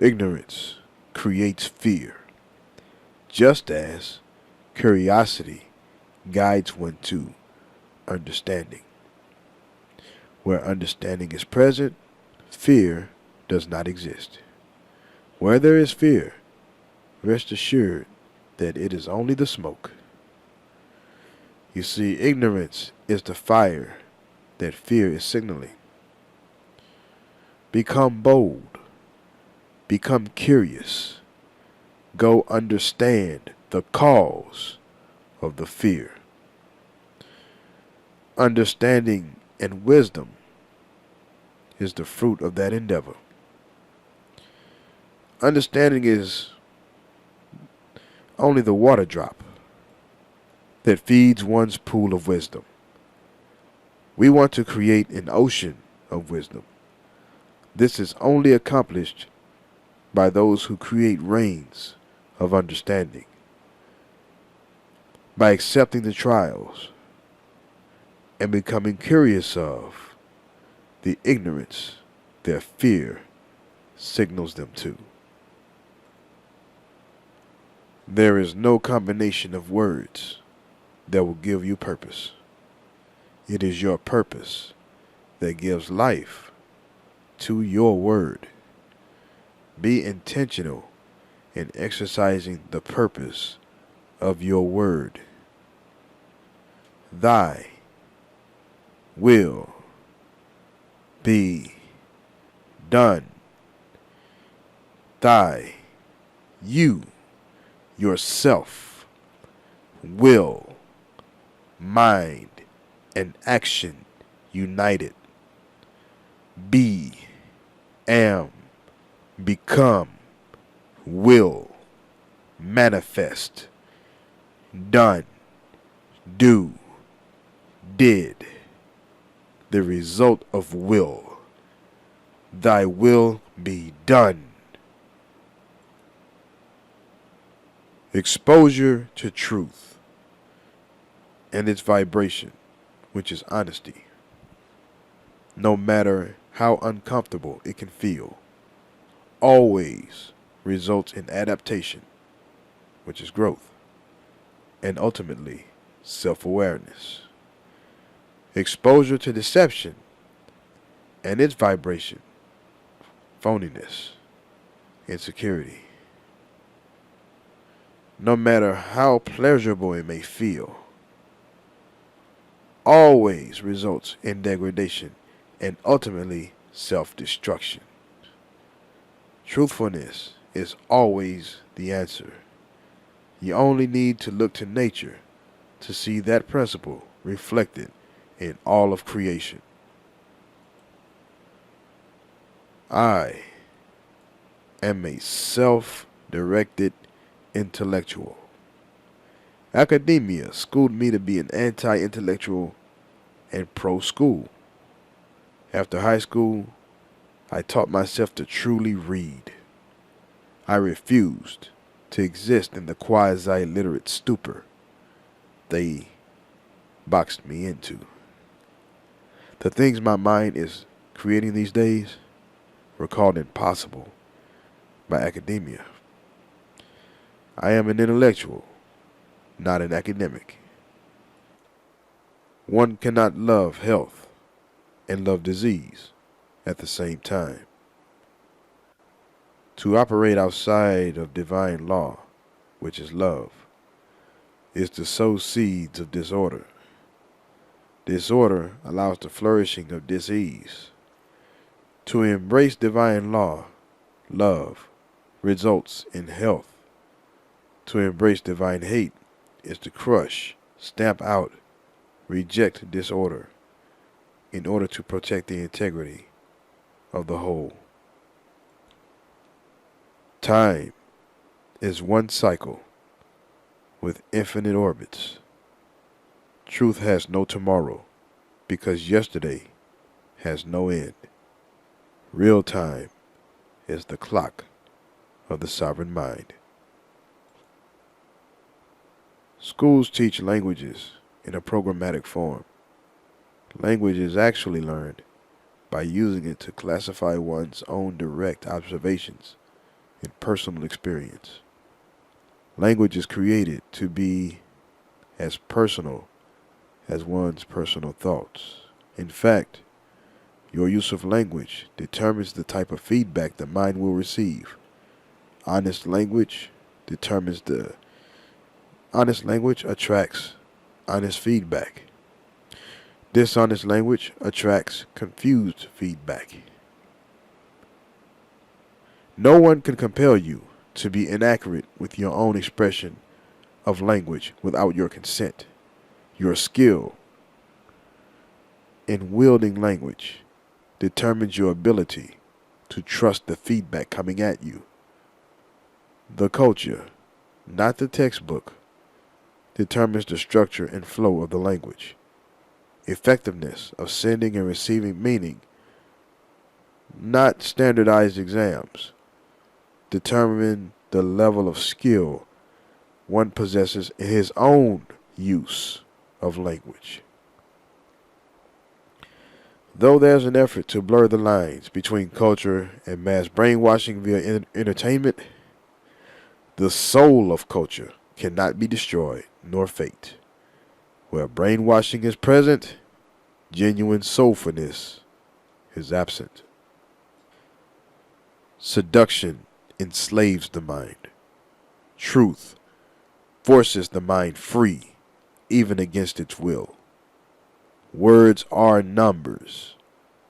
Ignorance creates fear, just as curiosity guides one to understanding. Where understanding is present, fear does not exist. Where there is fear, rest assured that it is only the smoke. You see, ignorance is the fire that fear is signaling. Become bold. Become curious. Go understand the cause of the fear. Understanding and wisdom is the fruit of that endeavor. Understanding is only the water drop that feeds one's pool of wisdom. We want to create an ocean of wisdom. This is only accomplished by those who create rains of understanding, by accepting the trials and becoming curious of the ignorance their fear signals them to. There is no combination of words that will give you purpose. It is your purpose that gives life to your word. Be intentional in exercising the purpose of your word. Thy will be done. You, yourself, will, mind, and action united. Be, am, become, will, manifest, done, do, did. The result of will. Thy will be done. Exposure to truth and its vibration, which is honesty, no matter how uncomfortable it can feel, always results in adaptation, which is growth, and ultimately self-awareness. Exposure to deception and its vibration, phoniness, insecurity, no matter how pleasurable it may feel, always results in degradation and ultimately self-destruction. Truthfulness is always the answer. You only need to look to nature to see that principle reflected in all of creation. I am a self-directed intellectual. Academia schooled me to be an anti-intellectual and pro-school. After high school, I taught myself to truly read. I refused to exist in the quasi-literate stupor they boxed me into. The things my mind is creating these days were called impossible by academia. I am an intellectual, not an academic. One cannot love health and love disease at the same time. To operate outside of divine law, which is love, is to sow seeds of disorder. Disorder allows the flourishing of disease. To embrace divine law, love, results in health. To embrace divine hate is to crush, stamp out, reject disorder in order to protect the integrity of the whole. Time is one cycle with infinite orbits. Truth has no tomorrow because yesterday has no end. Real time is the clock of the sovereign mind. Schools teach languages in a programmatic form. Language is actually learned by using it to classify one's own direct observations and personal experience. Language is created to be as personal as one's personal thoughts. In fact, your use of language determines the type of feedback the mind will receive. Honest language determines the honest language attracts honest feedback. Dishonest language attracts confused feedback. No one can compel you to be inaccurate with your own expression of language without your consent. Your skill in wielding language determines your ability to trust the feedback coming at you. The culture, not the textbook, determines the structure and flow of the language. Effectiveness of sending and receiving meaning, not standardized exams, determine the level of skill one possesses in his own use of language. Though there's an effort to blur the lines between culture and mass brainwashing via entertainment, the soul of culture cannot be destroyed nor faked. Where brainwashing is present, genuine soulfulness is absent. Seduction enslaves the mind. Truth forces the mind free, even against its will. Words are numbers,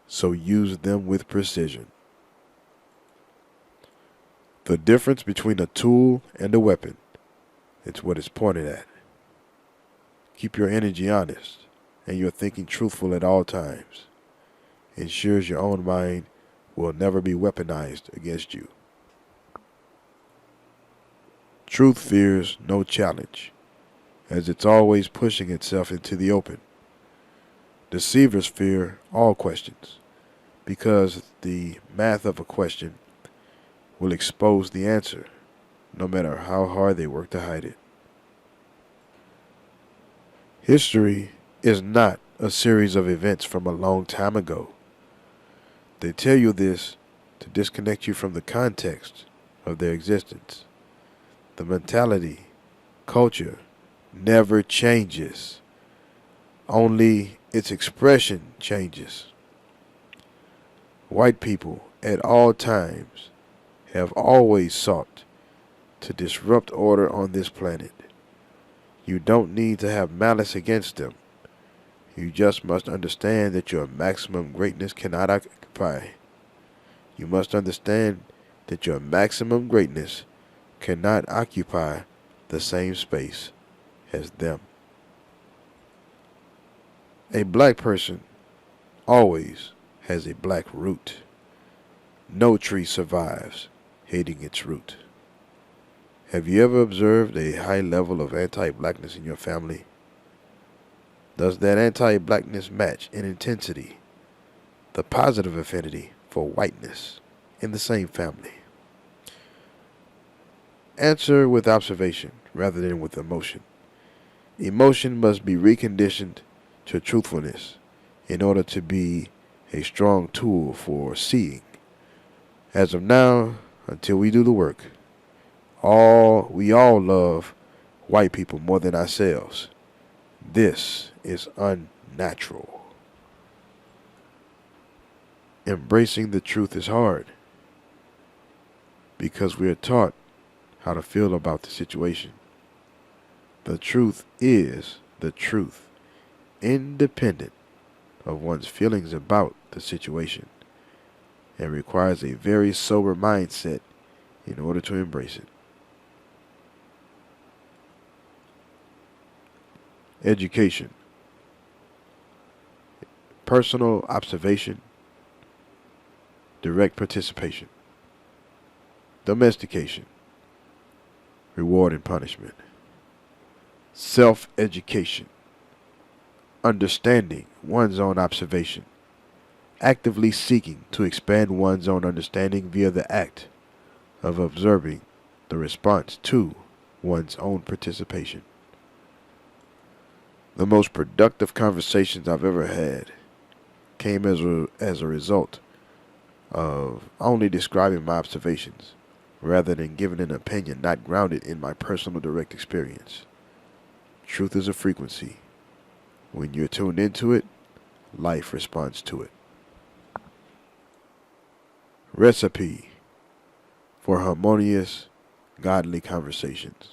so use them with precision. The difference between a tool and a weapon, it's what it's pointed at. Keep your energy honest and your thinking truthful at all times. Ensures your own mind will never be weaponized against you. Truth fears no challenge, as it's always pushing itself into the open. Deceivers fear all questions, because the math of a question will expose the answer, no matter how hard they work to hide it. History is not a series of events from a long time ago. They tell you this to disconnect you from the context of their existence. The mentality, culture, never changes. Only its expression changes. White people at all times have always sought to disrupt order on this planet. You don't need to have malice against them. You just must understand that your maximum greatness cannot occupy. You must understand that your maximum greatness cannot occupy the same space as them. A black person always has a black root. No tree survives hating its root. Have you ever observed a high level of anti-blackness in your family? Does that anti-blackness match in intensity the positive affinity for whiteness in the same family? Answer with observation rather than with emotion. Emotion must be reconditioned to truthfulness in order to be a strong tool for seeing. As of now, until we do the work, we all love white people more than ourselves. This is unnatural. Embracing the truth is hard because we are taught how to feel about the situation. The truth is the truth, independent of one's feelings about the situation, and requires a very sober mindset in order to embrace it. Education. Personal observation. Direct participation. Domestication. Reward and punishment. Self-education. Understanding one's own observation. Actively seeking to expand one's own understanding via the act of observing the response to one's own participation. The most productive conversations I've ever had came as a result of only describing my observations rather than giving an opinion not grounded in my personal direct experience. Truth is a frequency. When you're tuned into it, life responds to it. Recipe for harmonious, godly conversations.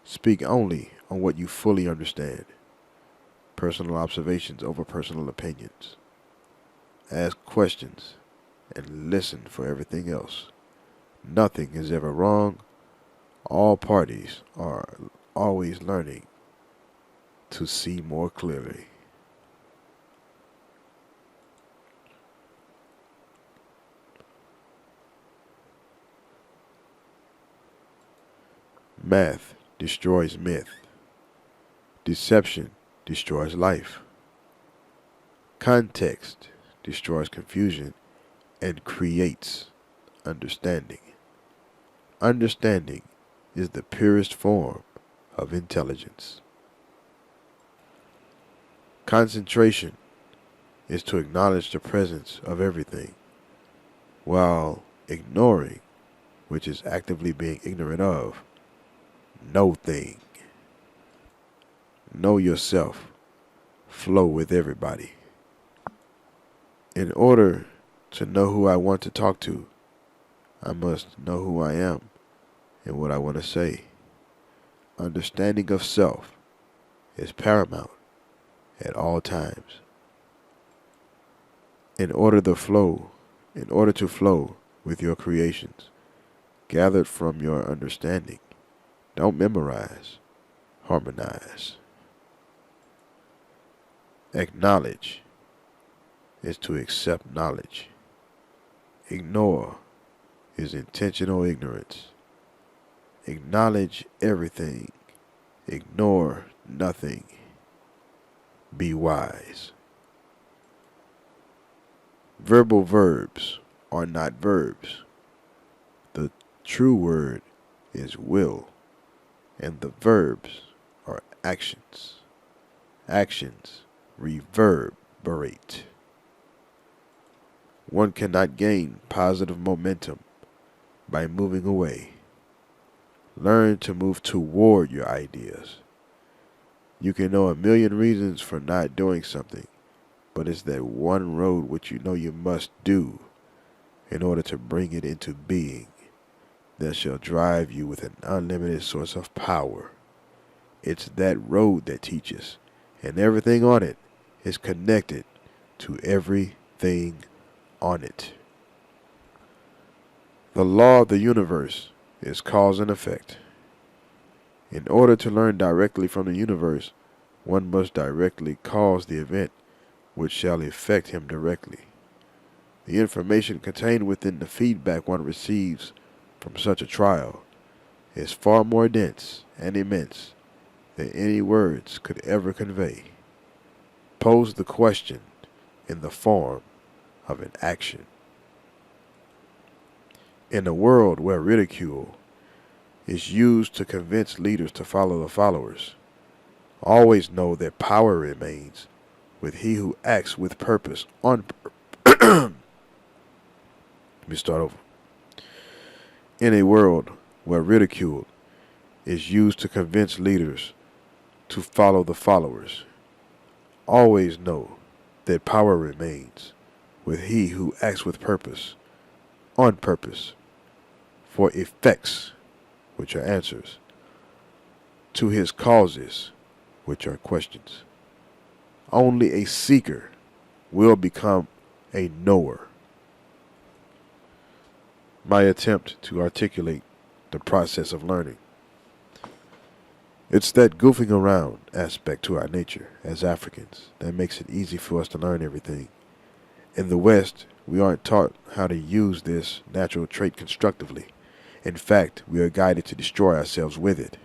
Speak only on what you fully understand. Personal observations over personal opinions. Ask questions and listen for everything else. Nothing is ever wrong. All parties are always learning to see more clearly. Math destroys myth. Deception destroys life. Context destroys confusion and creates understanding. Understanding is the purest form of intelligence. Concentration is to acknowledge the presence of everything, while ignoring, which is actively being ignorant of, no thing. Know yourself. Flow with everybody. In order to know who I want to talk to, I must know who I am and what I want to say. Understanding of self is paramount at all times. In order to flow with your creations, gathered from your understanding, don't memorize, harmonize. Acknowledge is to accept knowledge. Ignore is intentional ignorance. Acknowledge everything. Ignore nothing. Be wise. Verbal verbs are not verbs. The true word is will, and the verbs are actions. Actions reverberate. One cannot gain positive momentum by moving away. Learn to move toward your ideas. You can know a million reasons for not doing something, but it's that one road which you know you must do in order to bring it into being that shall drive you with an unlimited source of power. It's that road that teaches, and everything on it is connected to everything on it. The law of the universe is cause and effect. In order to learn directly from the universe, one must directly cause the event which shall affect him directly. The information contained within the feedback one receives from such a trial is far more dense and immense than any words could ever convey. Pose the question in the form of an action. In a world where ridicule is used to convince leaders to follow the followers, always know that power remains with he who acts with purpose on Let me start over. In a world where ridicule is used to convince leaders to follow the followers, always know that power remains with he who acts with purpose, on purpose, for effects, which are answers, to his causes, which are questions. Only a seeker will become a knower. My attempt to articulate the process of learning. It's that goofing around aspect to our nature as Africans that makes it easy for us to learn everything. In the West, we aren't taught how to use this natural trait constructively. In fact, we are guided to destroy ourselves with it.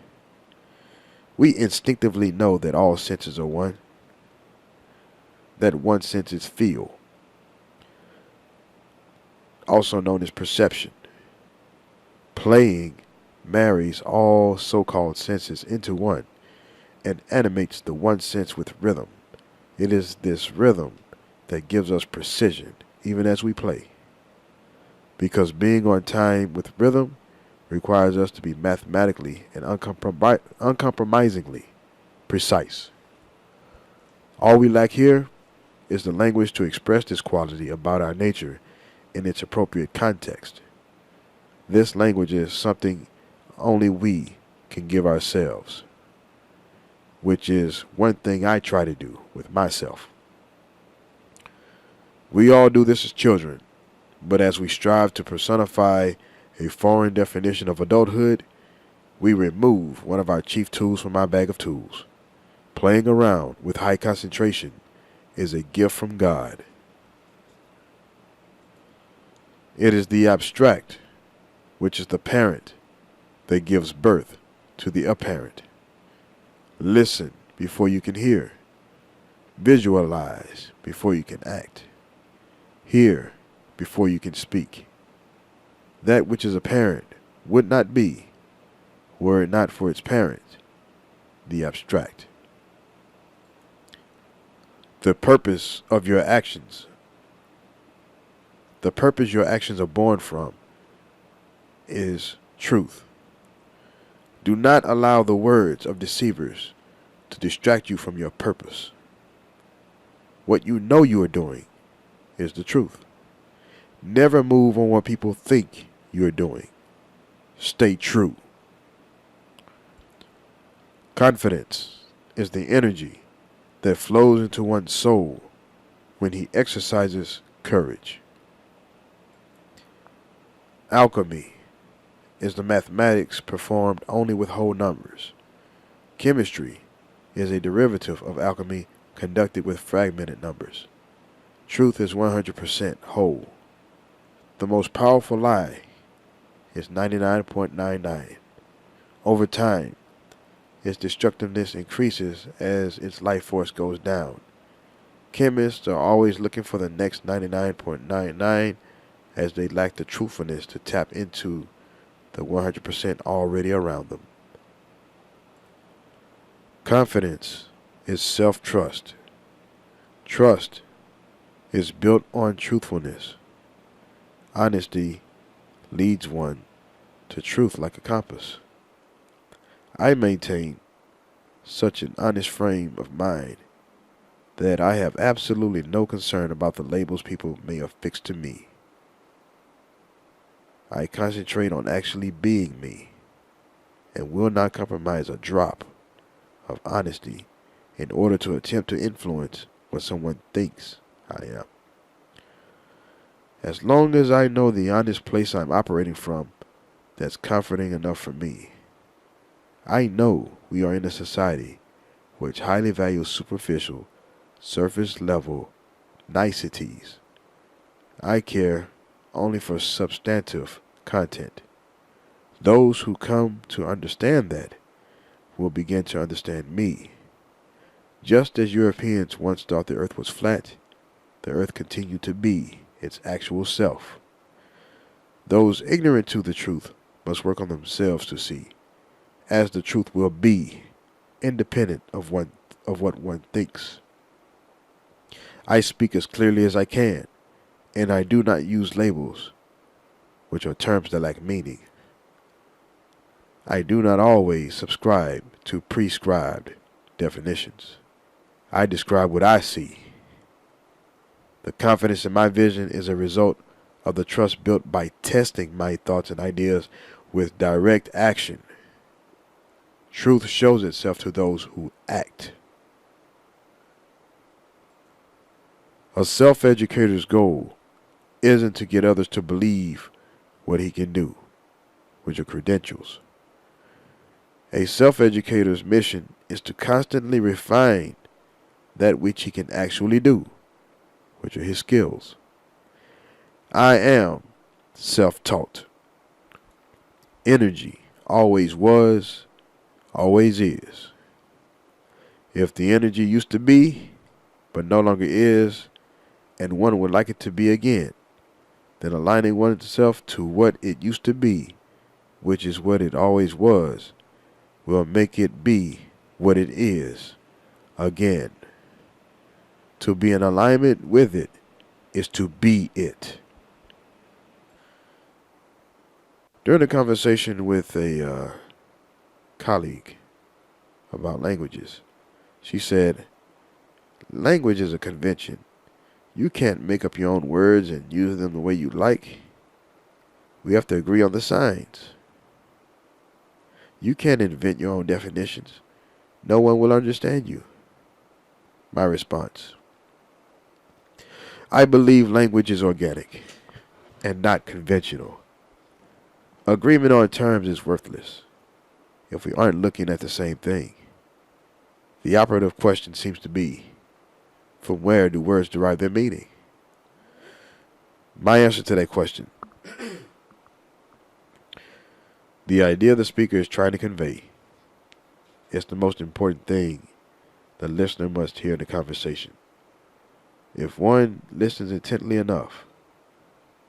We instinctively know that all senses are one, that one sense is feel, also known as perception. Playing marries all so-called senses into one and animates the one sense with rhythm. It is this rhythm that gives us precision even as we play. Because being on time with rhythm requires us to be mathematically and uncompromisingly precise. All we lack here is the language to express this quality about our nature in its appropriate context. This language is something only we can give ourselves, which is one thing I try to do with myself. We all do this as children, but as we strive to personify a foreign definition of adulthood, we remove one of our chief tools from our bag of tools. Playing around with high concentration is a gift from God. It is the abstract, which is the parent, that gives birth to the apparent. Listen before you can hear. Visualize before you can act. Hear before you can speak. That which is apparent would not be, were it not for its parent, the abstract. The purpose of your actions. The purpose your actions are born from is truth. Do not allow the words of deceivers to distract you from your purpose. What you know you are doing is the truth. Never move on what people think you are doing. Stay true. Confidence is the energy that flows into one's soul when he exercises courage. Alchemy is the mathematics performed only with whole numbers. Chemistry is a derivative of alchemy conducted with fragmented numbers. Truth is 100% whole. The most powerful lie is 99.99. Over time, its destructiveness increases as its life force goes down. Chemists are always looking for the next 99.99 as they lack the truthfulness to tap into the 100% already around them. Confidence is self-trust. Trust is built on truthfulness. Honesty leads one to truth like a compass. I maintain such an honest frame of mind that I have absolutely no concern about the labels people may affix to me. I concentrate on actually being me and will not compromise a drop of honesty in order to attempt to influence what someone thinks I am. As long as I know the honest place I'm operating from, that's comforting enough for me. I know we are in a society which highly values superficial, surface level niceties. I care only for substantive content. Those who come to understand that will begin to understand me. Just as Europeans once thought the earth was flat, the earth continued to be its actual self. Those ignorant to the truth must work on themselves to see, as the truth will be, independent of what one thinks. I speak as clearly as I can, and I do not use labels, which are terms that lack meaning. I do not always subscribe to prescribed definitions. I describe what I see. The confidence in my vision is a result of the trust built by testing my thoughts and ideas with direct action. Truth shows itself to those who act. A self-educator's goal isn't to get others to believe what he can do with your credentials. A self-educator's mission is to constantly refine that which he can actually do, which are his skills. I am self-taught. Energy always was, always is. If the energy used to be, but no longer is, and one would like it to be again, then aligning oneself to what it used to be, which is what it always was, will make it be what it is again. To be in alignment with it is to be it. During a conversation with a colleague about languages, she said, language is a convention. You can't make up your own words and use them the way you like. We have to agree on the signs. You can't invent your own definitions. No one will understand you. My response: I believe language is organic and not conventional. Agreement on terms is worthless if we aren't looking at the same thing. The operative question seems to be, from where do words derive their meaning? My answer to that question: the idea the speaker is trying to convey is the most important thing the listener must hear in the conversation. If one listens intently enough,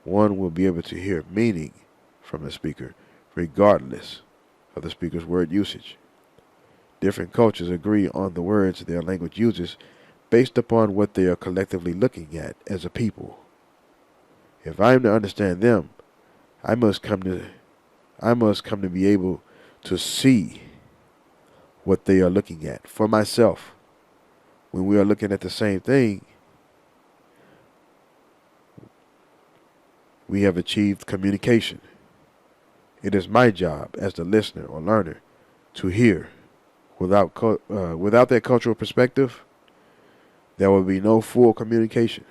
one will be able to hear meaning from the speaker, regardless of the speaker's word usage. Different cultures agree on the words their language uses based upon what they are collectively looking at as a people. If I am to understand them, I must come to be able to see what they are looking at for myself. When we are looking at the same thing, we have achieved communication. It is my job as the listener or learner to hear. Without that cultural perspective, there will be no full communication.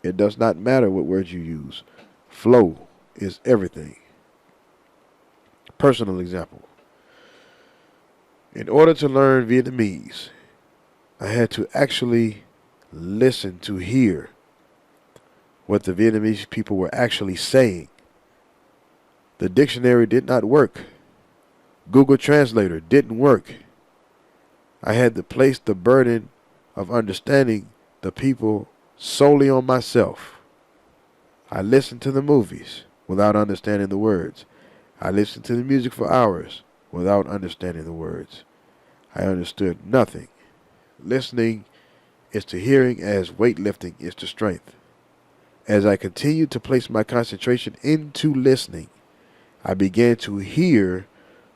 It does not matter what words you use. Flow is everything. Personal example. In order to learn Vietnamese, I had to actually listen to hear what the Vietnamese people were actually saying. The dictionary did not work. Google Translator didn't work. I had to place the burden of understanding the people solely on myself. I listened to the movies without understanding the words. I listened to the music for hours without understanding the words. I understood nothing. Listening is to hearing as weightlifting is to strength. As I continued to place my concentration into listening, I began to hear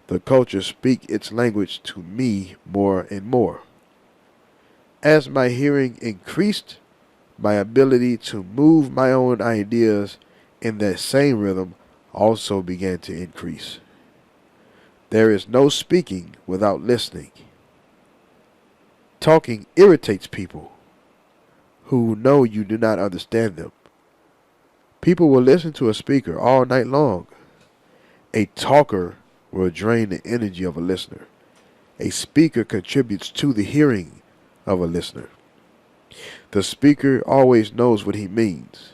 the culture speak its language to me more and more. As my hearing increased, my ability to move my own ideas in that same rhythm also began to increase. There is no speaking without listening. Talking irritates people who know you do not understand them. People will listen to a speaker all night long. A talker will drain the energy of a listener. A speaker contributes to the hearing of a listener. The speaker always knows what he means,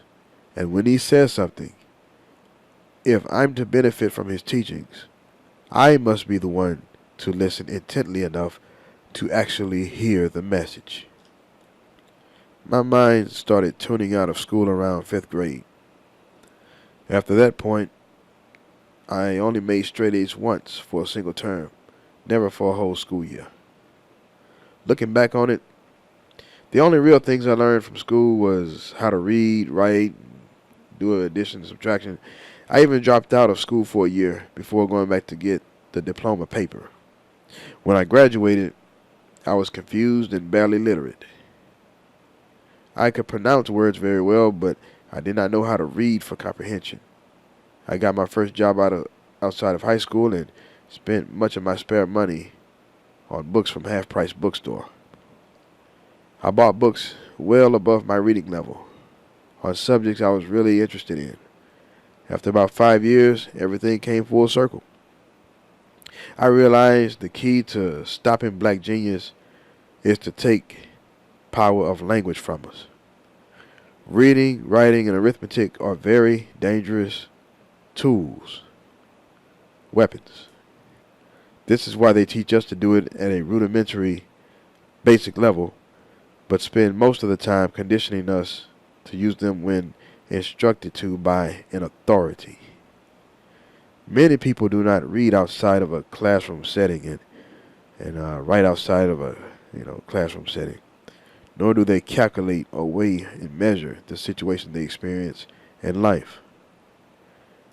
and when he says something, if I'm to benefit from his teachings, I must be the one to listen intently enough to actually hear the message. My mind started tuning out of school around 5th grade. After that point, I only made straight A's once for a single term, never for a whole school year. Looking back on it, the only real things I learned from school was how to read, write, do addition and subtraction. I even dropped out of school for a year before going back to get the diploma paper. When I graduated, I was confused and barely literate. I could pronounce words very well, but I did not know how to read for comprehension. I got my first job outside of high school and spent much of my spare money on books from Half Price Bookstore. I bought books well above my reading level on subjects I was really interested in. After about 5 years, everything came full circle. I realized the key to stopping black genius is to take power of language from us. Reading, writing, and arithmetic are very dangerous tools, weapons. This is why they teach us to do it at a rudimentary, basic level, but spend most of the time conditioning us to use them when instructed to by an authority. Many people do not read outside of a classroom setting and write outside of a classroom setting, nor do they calculate or weigh and measure the situation they experience in life.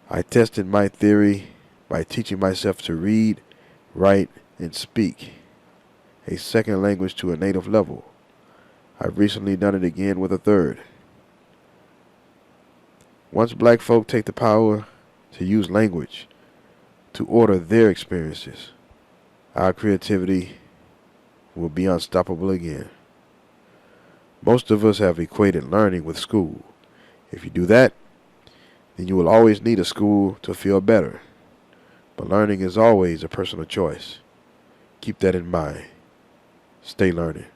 I tested my theory by teaching myself to read, write, and speak a second language to a native level. I've recently done it again with a third. Once black folk take the power to use language to order their experiences, our creativity will be unstoppable again. Most of us have equated learning with school. If you do that, then you will always need a school to feel better. But learning is always a personal choice. Keep that in mind. Stay learning.